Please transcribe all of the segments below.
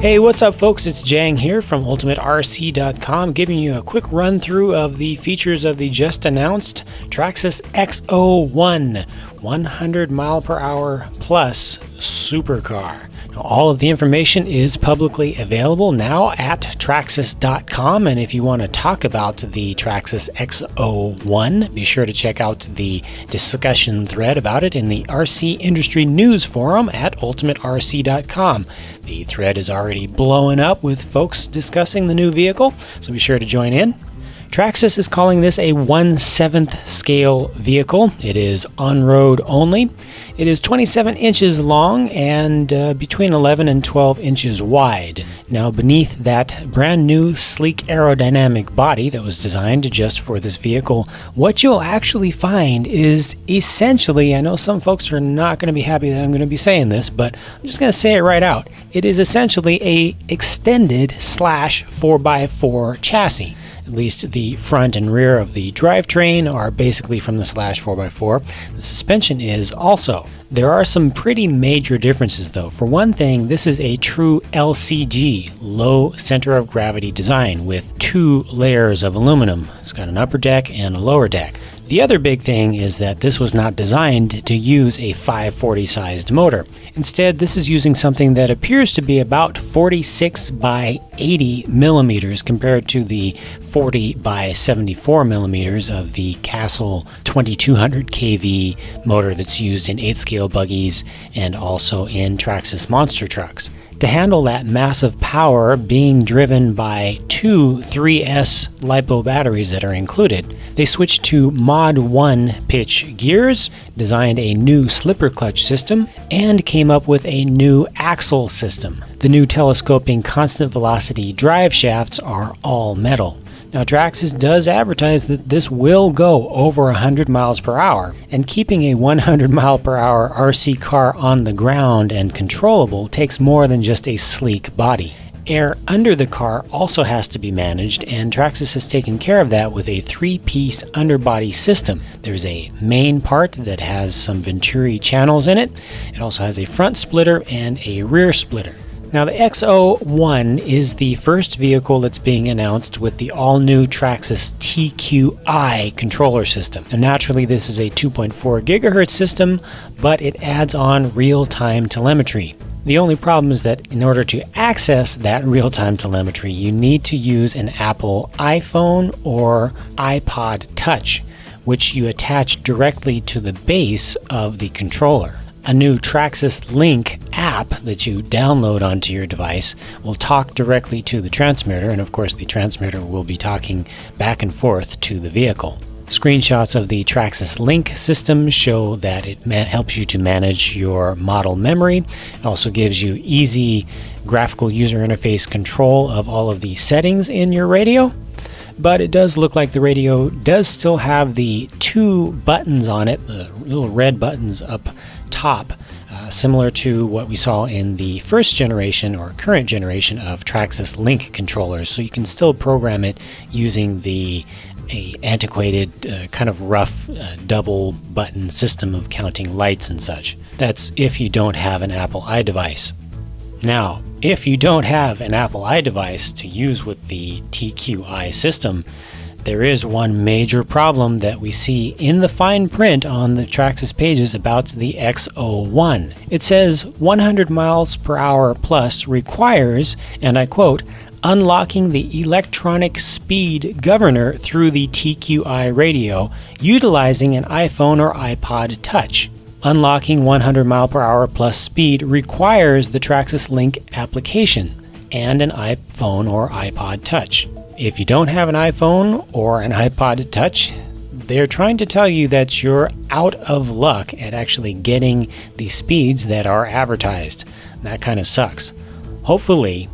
Hey, what's up folks? It's Jang here from UltimateRC.com giving you a quick run through of the features of the just announced Traxxas XO 100 mile per hour plus supercar. Now, all of the information is publicly available now at Traxxas.com, and if you want to talk about the Traxxas XO, be sure to check out the discussion thread about it in the RC Industry News Forum at UltimateRC.com. The thread is already blowing up with folks discussing the new vehicle, so be sure to join in. Traxxas is calling this a 1/7 scale vehicle. It is on-road only. It is 27 inches long and between 11 and 12 inches wide. Now, beneath that brand new sleek aerodynamic body that was designed just for this vehicle, what you'll actually find is essentially, I know some folks are not going to be happy that I'm going to be saying this, but I'm just going to say it right out. It is essentially a extended /4x4 chassis. At least the front and rear of the drivetrain are basically from the /4x4. The suspension is also. There are some pretty major differences though. For one thing, this is a true LCG, low center of gravity design with 2 layers of aluminum. It's got an upper deck and a lower deck. The other big thing is that this was not designed to use a 540 sized motor. Instead, this is using something that appears to be about 46 by 80 millimeters compared to the 40 by 74 millimeters of the Castle 2200 kV motor that's used in 8-scale buggies and also in Traxxas monster trucks. To handle that massive power being driven by 2 3S LiPo batteries that are included, they switched to Mod 1 pitch gears, designed a new slipper clutch system, and came up with a new axle system. The new telescoping constant velocity drive shafts are all metal. Now, Traxxas does advertise that this will go over 100 miles per hour, and keeping a 100 mile per hour RC car on the ground and controllable takes more than just a sleek body. Air under the car also has to be managed, and Traxxas has taken care of that with a 3-piece underbody system. There's a main part that has some Venturi channels in it. It also has a front splitter and a rear splitter. Now, the XO is the first vehicle that's being announced with the all-new Traxxas TQI controller system. Now, naturally, this is a 2.4 gigahertz system, but it adds on real-time telemetry. The only problem is that in order to access that real-time telemetry, you need to use an Apple iPhone or iPod Touch, which you attach directly to the base of the controller. A new Traxxas Link app that you download onto your device will talk directly to the transmitter, and of course the transmitter will be talking back and forth to the vehicle. Screenshots of the Traxxas Link system show that it helps you to manage your model memory. It also gives you easy graphical user interface control of all of the settings in your radio. But it does look like the radio does still have the 2 buttons on it, the little red buttons up top, similar to what we saw in the first generation or current generation of Traxxas Link controllers. So you can still program it using the antiquated, kind of rough double button system of counting lights and such. That's if you don't have an Apple iDevice. Now, if you don't have an Apple iDevice to use with the TQI system, there is one major problem that we see in the fine print on the Traxxas pages about the XO. It says 100 miles per hour plus requires, and I quote, unlocking the electronic speed governor through the TQI radio utilizing an iPhone or iPod Touch. Unlocking 100 mile per hour plus speed requires the Traxxas Link application and an iPhone or iPod Touch. If you don't have an iPhone or an iPod Touch, they're trying to tell you that you're out of luck at actually getting the speeds that are advertised. That kind of sucks. Hopefully,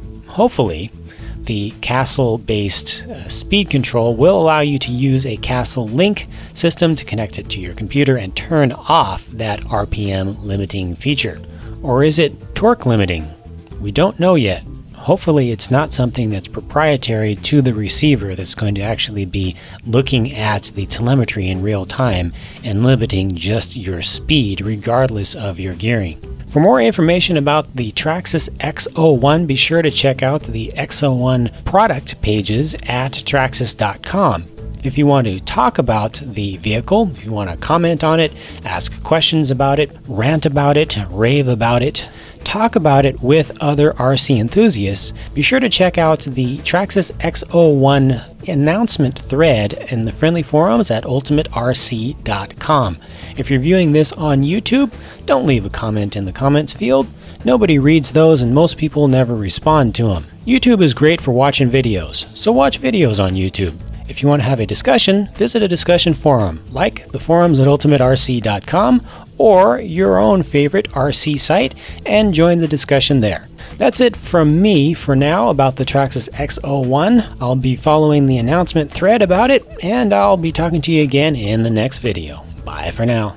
the Castle-based speed control will allow you to use a Castle Link system to connect it to your computer and turn off that RPM limiting feature. Or is it torque limiting? We don't know yet. Hopefully it's not something that's proprietary to the receiver that's going to actually be looking at the telemetry in real time and limiting just your speed regardless of your gearing. For more information about the Traxxas XO1, be sure to check out the XO1 product pages at Traxxas.com. If you want to talk about the vehicle, if you want to comment on it, ask questions about it, rant about it, rave about it, talk about it with other RC enthusiasts, be sure to check out the Traxxas XO1 announcement thread in the friendly forums at ultimaterc.com. If you're viewing this on YouTube, don't leave a comment in the comments field. Nobody reads those and most people never respond to them. YouTube is great for watching videos, so watch videos on YouTube. If you want to have a discussion, visit a discussion forum, like the forums at ultimaterc.com or your own favorite RC site, and join the discussion there. That's it from me for now about the Traxxas XO1. I'll be following the announcement thread about it, and I'll be talking to you again in the next video. Bye for now.